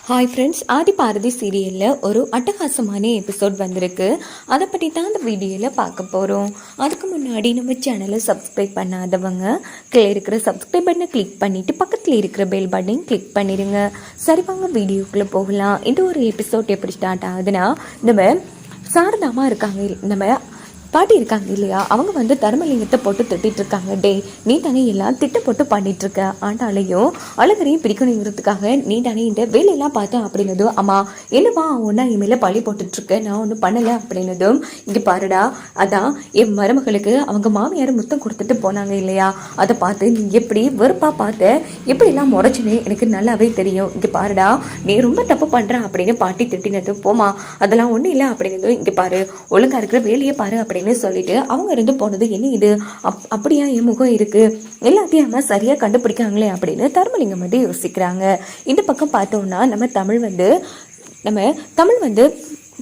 Hi friends, ஆதி பாரதி சீரியலில் ஒரு அட்டகாசமான எபிசோட் வந்திருக்கு. அதை பற்றி தான் அந்த வீடியோவில் பார்க்க போகிறோம். அதுக்கு முன்னாடி நம்ம சேனலை சப்ஸ்கிரைப் பண்ணாதவங்க கீழே இருக்கிற சப்ஸ்கிரைப் பட்டனை கிளிக் பண்ணிவிட்டு பக்கத்தில் இருக்கிற பெல் பட்டனையும் கிளிக் பண்ணிடுங்க. சரி, வாங்க வீடியோக்குள்ளே போகலாம். இந்த ஒரு எபிசோட் எப்படி ஸ்டார்ட் ஆகுதுன்னா, நம்ம சாரதாமா இருக்காங்க, நம்ம பாட்டி இருக்காங்க இல்லையா, அவங்க வந்து தர்மலிங்கத்தை போட்டு திட்டிட்டு இருக்காங்க. டே, நீ தானே எல்லாம் திட்ட போட்டு பண்ணிட்டு இருக்க, ஆண்டாலையும் அழகரையும் பிரிக்கணுங்கிறதுக்காக நீ தானே இந்த வேலையெல்லாம் பார்த்தேன் அப்படின்னதும், அம்மா என்னப்பா ஒன்றா என் மேலே பழி போட்டுட்ருக்க, நான் ஒன்றும் பண்ணலை அப்படின்னதும், இங்கே பாருடா, அதான் என் மருமகளுக்கு அவங்க மாமியார் முத்தம் கொடுத்துட்டு போனாங்க இல்லையா, அதை பார்த்து நீ எப்படி வெறுப்பாக பார்த்த, எப்படிலாம் முறைச்சுன்னு எனக்கு நல்லாவே தெரியும். இங்கே பாருடா, நீ ரொம்ப தப்பு பண்ணுற அப்படின்னு பாட்டி திட்டினதும், போமா அதெல்லாம் ஒன்றும் இல்லை அப்படின்னதும், இங்கே பாரு ஒழுங்காக இருக்கிற வேலையை பாரு அப்படின்னு சொல்லிட்டு அவங்க இருந்து போனது. என்ன இது அப்படியா என் முகம் இருக்கு, எல்லாத்தையும் அம்மா சரியா கண்டுபிடிக்காங்களே அப்படின்னு தர்மலிங்கம் வந்து யோசிக்கிறாங்க. இந்த பக்கம் பார்த்தோம்னா நம்ம தமிழ் வந்து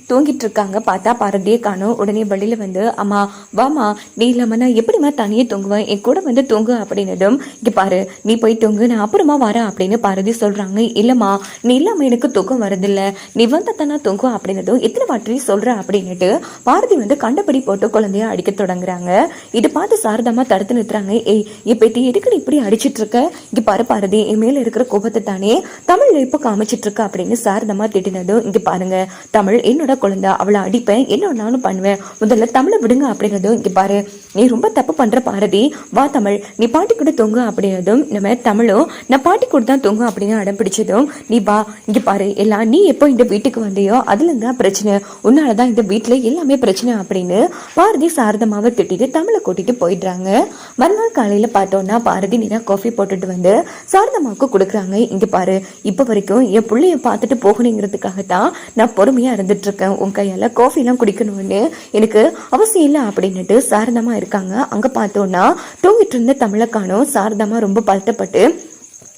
தூங்கிட்டு இருக்காங்க. பார்த்தா பாரதியே காணும். உடனே வழியில வந்து, அம்மா வாமா, நீ இல்லாம நான் எப்படிமா தனியே தூங்குவேன், என் கூட வந்து தூங்கு அப்படின்னதும், இங்க பாரு நீ போய் தூங்கு, நான் அப்புறமா வரேன் அப்படின்னு பாரதி சொல்றாங்க. இல்லம்மா, நீ இல்லாம எனக்கு தூக்கம் வருதில்ல, நீ வந்த தானே தூங்கும் அப்படின்னதும், எத்தனை வாட்டி சொல்ற அப்படின்னுட்டு பாரதி வந்து கண்டபடி போட்டு குழந்தைய அடிக்க தொடங்குறாங்க. இதை பார்த்து சாரதாமா தடுத்து நிறுத்துறாங்க. ஏய், இப்ப எதுக்கு இப்படி அடிச்சிட்டு இருக்க, இங்க பாரு பாரதி, என் மேல இருக்கிற கோபத்தை தானே தமிழ்ல இப்ப காமிச்சிட்டு இருக்க அப்படின்னு சாரதாமா திட்டினதும், இங்க பாருங்க தமிழ் என்னோட குழந்தை, அவளை அடிப்பேன், என்ன நானும் பண்ணுவேன், முதல்ல தமிழை விடுங்க அப்படின்னதும், இங்க பாரு நீ ரொம்ப தப்பு பண்ற பாரதி, வா தமிழ் நீ பாட்டி கூட தொங்கு அப்படின்னதும், நம்ம தமிழும் நான் பாட்டி கூட தான் தொங்கும் அப்படின்னு அடம் பிடிச்சதும், நீ வா, இங்க பாரு எல்லாம் நீ எப்போ இந்த வீட்டுக்கு வந்தியோ அதுல இருந்தா பிரச்சனை, உன்னாலதான் இந்த வீட்டுல எல்லாமே பிரச்சனை அப்படின்னு பாரதி சாரதமாவை திட்டிட்டு தமிழை கூட்டிட்டு போயிடுறாங்க. மறுநாள் காலையில பார்த்தோம்னா பாரதி நீரா காஃபி போட்டுட்டு வந்து சாரதமாவுக்கு கொடுக்குறாங்க. இங்க பாரு, இப்ப வரைக்கும் என் பிள்ளைய பார்த்துட்டு போகணுங்கிறதுக்காகத்தான் நான் பொறுமையா இருந்துட்டு இருக்கேன், உன் கையால காஃபி எல்லாம் குடிக்கணும்னு எனக்கு அவசியம் இல்லை அப்படின்னுட்டு சாரதமா இருக்காங்க. அங்க பார்த்தோம்னா தூங்கிட்டு இருந்த தமிழை காணோம். சாரதமா ரொம்ப பதட்டப்பட்டு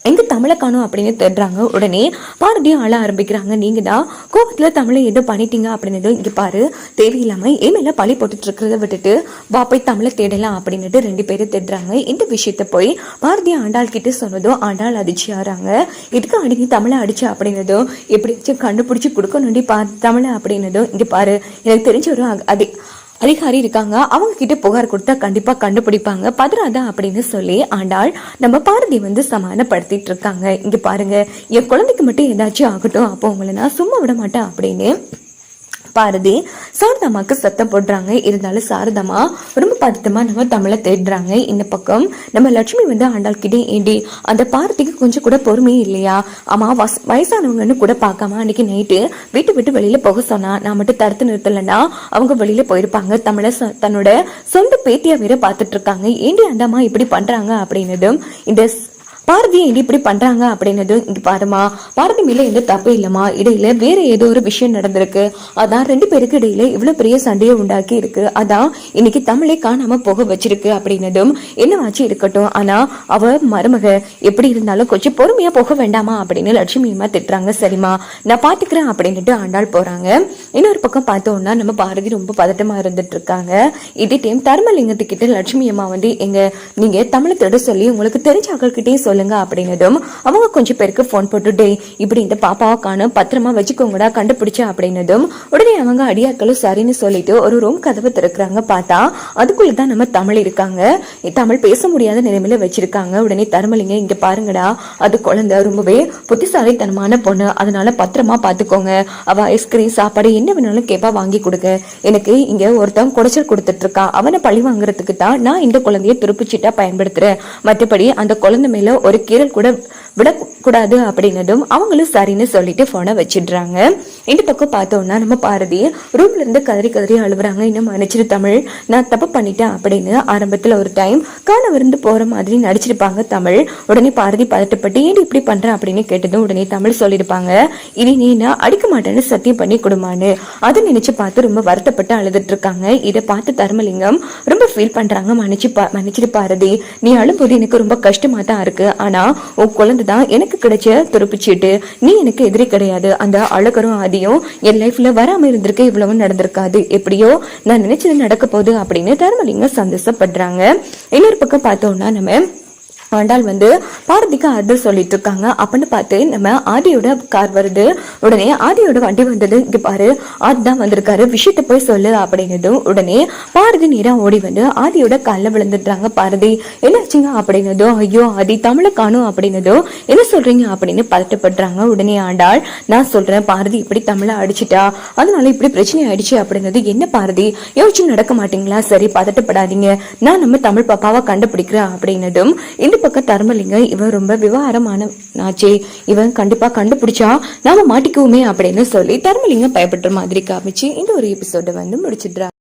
எங்க தமிழை காணும் அப்படின்னு தேடுறாங்க. உடனே பாரதியும் அழ ஆரம்பிக்கிறாங்க. நீங்க தான் கோபத்துல தமிழை ஏதோ பண்ணிட்டீங்க அப்படின்னு. இங்க பாரு, தேவையில்லாம ஏமேல பழி போட்டுட்டு இருக்கிறத விட்டுட்டு வா போய் தமிழை தேடலாம் அப்படின்னுட்டு ரெண்டு பேரும் தேடுறாங்க. இந்த விஷயத்த போய் பாரதி ஆண்டாள் கிட்ட சொன்னதும் ஆண்டாள் அதிர்ச்சி ஆறாங்க. இதுக்கு அடிக்கி தமிழை அடிச்சா அப்படின்னதும், எப்படியாச்சும் கண்டுபிடிச்சு கொடுக்கணுண்டி தமிழை அப்படின்னதும், இங்க பாரு எனக்கு தெரிஞ்ச ஒரு அதிகாரி இருக்காங்க, அவங்க கிட்ட புகார் கொடுத்தா கண்டிப்பா கண்டுபிடிப்பாங்க, பதறாதா அப்படின்னு சொல்லி ஆண்டாள் நம்ம பாரதி வந்து சமாதானப்படுத்திட்டு இருக்காங்க. இங்க பாருங்க, என் குழந்தைக்கு மட்டும் ஏதாச்சும் ஆகட்டும், அப்போ உங்களை நான் சும்மா விட மாட்டேன் அப்படின்னு பாரதி சாரதாமாக்கு சத்தம் போடுறாங்க. இருந்தாலும் சாரதாமா ரொம்ப பதட்டமா நம்ம தமிழை தேடுறாங்க. இந்த பக்கம் நம்ம லட்சுமி வந்து ஆண்டாள் கிட்டே, ஏண்டி அந்த பாரதிக்கு கொஞ்சம் கூட பொறுமையே இல்லையா, ஆமா வயசானவங்கன்னு கூட பார்க்காம அன்னைக்கு நைட்டு வீட்டு விட்டு வெளியில போக சொன்னா, நான் மட்டும் தடுத்து நிறுத்தலைன்னா அவங்க வெளியில போயிருப்பாங்க, தமிழை தன்னோட சொந்த பேத்தியா வேற பார்த்துட்டு இருக்காங்க, ஏண்டி அந்தம்மா இப்படி பண்றாங்க அப்படின்னதும், இந்த பாரதி ஏண்டி இப்படி பண்றாங்க அப்படின்னதும், இங்க பாருமா பாரதி மேல எந்த தப்பு இல்லம்மா, இடையில வேற ஏதோ ஒரு விஷயம் நடந்திருக்கு, அதான் ரெண்டு பேருக்கு இடையில இவ்வளவு பெரிய சண்டையை உண்டாக்கி இருக்கு, அதான் இன்னைக்கு தமிழை காணாம போக வச்சிருக்கு அப்படின்னதும், என்னவாச்சு இருக்கட்டும், ஆனா அவ மருமக எப்படி இருந்தாலும் கொஞ்சம் பொறுமையா போக வேண்டாமா அப்படின்னு லட்சுமி அம்மா திட்டுறாங்க. சரிம்மா நான் பாத்துக்கிறேன் அப்படின்னுட்டு ஆண்டாள் போறாங்க. இன்னொரு பக்கம் பார்த்தோம்னா நம்ம பாரதி ரொம்ப பதட்டமா இருந்துட்டு இருக்காங்க. இதே டைம் தர்மலிங்கத்துக்கிட்ட லட்சுமி அம்மா வந்து, எங்க நீங்க தமிழை தேட சொல்லி உங்களுக்கு தெரிஞ்ச ஆட்கள்கிட்டே சொல்லுங்க அப்படின்னதும், அவங்க கொஞ்சம் பேருக்கு போன் போட்டு, இப்படி இந்த பாப்பாவை காணும், பத்திரமா வச்சுக்கோங்கடா கண்டுபிடிச்சா அப்படின்னதும், உடனே அவங்க அடியாக்களும் சரின்னு சொல்லிட்டு ஒரு ரூம் கதவை திறக்கிறாங்க. பார்த்தா அதுக்குள்ளதான் நம்ம தமிழ் இருக்காங்க. தமிழ் பேச முடியாத நிலைமையில வச்சிருக்காங்க. உடனே தர்மலிங்க, இங்க பாருங்கடா, அது குழந்தை ரொம்பவே புத்திசாலித்தனமான பொண்ணு, அதனால பத்திரமா பாத்துக்கோங்க, அவ ஐஸ்கிரீம் சாப்பாடு என்ன வேணாலும் கேப்பா வாங்கி கொடுங்க, எனக்கு இங்க ஒருத்தன் குடைச்சல் கொடுத்துட்டு இருக்கான், அவனை பழி வாங்குறதுக்கு தான் நான் இந்த குழந்தைய துருப்புச்சீட்டா பயன்படுத்துறேன், மற்றபடி அந்த குழந்தை மேல ஒரு கீரல் கூட விடக்கூடாது அப்படின்னதும் அவங்களும் சரின்னு சொல்லிட்டு போனை வச்சிடுறாங்க. இந்த பக்கம் பார்த்தோம்னா நம்ம பாரதி ரூம்ல இருந்து கதறி கதறி அழுவுறாங்க. இன்னும் மன்னிச்சிரு தமிழ், நான் தப்பு பண்ணிட்டேன் அப்படின்னு ஆரம்பத்துல ஒரு டைம் காணவிருந்து போற மாதிரி நடிச்சிருப்பாங்க தமிழ். உடனே பாரதி பதட்டப்பட்டு ஏன் இப்படி பண்ற அப்படின்னு கேட்டதும் உடனே தமிழ் சொல்லிருப்பாங்க, இனி நீ நான் அடிக்க மாட்டேன்னு சத்தியம் பண்ணி கொடுமான்னு. அதை நினைச்சு பார்த்து ரொம்ப வருத்தப்பட்டு அழுதுட்டு இருக்காங்க. இதை பார்த்து தர்மலிங்கம் ரொம்ப ஃபீல் பண்றாங்க. மன்னிச்சிரு பாரதி, நீ அழும்போது எனக்கு ரொம்ப கஷ்டமா தான் இருக்கு, ஆனா உன் குழந்தை தான் எனக்கு கிடைச்ச துருப்பிச்சீட்டு, நீ எனக்கு எதிரி கிடையாது, அந்த அழகரும் ஆதியும் என் லைஃப்ல வராம இருந்திருக்க இவ்வளவு நடந்திருக்காது, எப்படியோ நான் நினைச்சது நடக்க போகுது அப்படின்னு தர்மலிங்கம் சந்தோஷப்படுறாங்க. இன்னொரு பக்கம் பார்த்தோம்னா நம்ம ஆண்டாள் வந்து பாரதிக்கு ஆறுதல் சொல்லிட்டு இருக்காங்க. அப்படின்னு பார்த்து நம்ம ஆதியோட கார் வருது. உடனே ஆதியோட வண்டி வந்தது. இங்க பாரு, ஆதிதான் வந்திருக்காரு, விஷயத்த போய் சொல்லு அப்படின்னதும் உடனே பாரதி நேரா ஓடி வந்து ஆதியோட காலில் விழுந்துடுறாங்க. பாரதி என்னாச்சுங்க அப்படின்னதும், ஐயோ ஆதி தமிழை காணும் அப்படின்னதும், என்ன சொல்றீங்க அப்படின்னு பதட்டப்படுறாங்க. உடனே ஆண்டாள், நான் சொல்றேன் பாரதி இப்படி தமிழை அடிச்சுட்டா, அதனால இப்படி பிரச்சனை ஆயிடுச்சு அப்படின்னது. என்ன பாரதி யோசிச்சு நடக்க மாட்டீங்களா? சரி பதட்டப்படாதீங்க, நான் நம்ம தமிழ் பாப்பாவை கண்டுபிடிக்கிறேன் அப்படின்னதும், இந்த பக்கம் தர்மலிங்க, இவன் ரொம்ப விவகாரமான ஆச்சே, இவன் கண்டிப்பா கண்டுபிடிச்சா நாம மாட்டிக்குவோமே அப்படின்னு சொல்லி தர்மலிங்கம் பயப்படுற மாதிரி காமிச்சு இந்த ஒரு எபிசோட வந்து முடிச்சிடுறாங்க.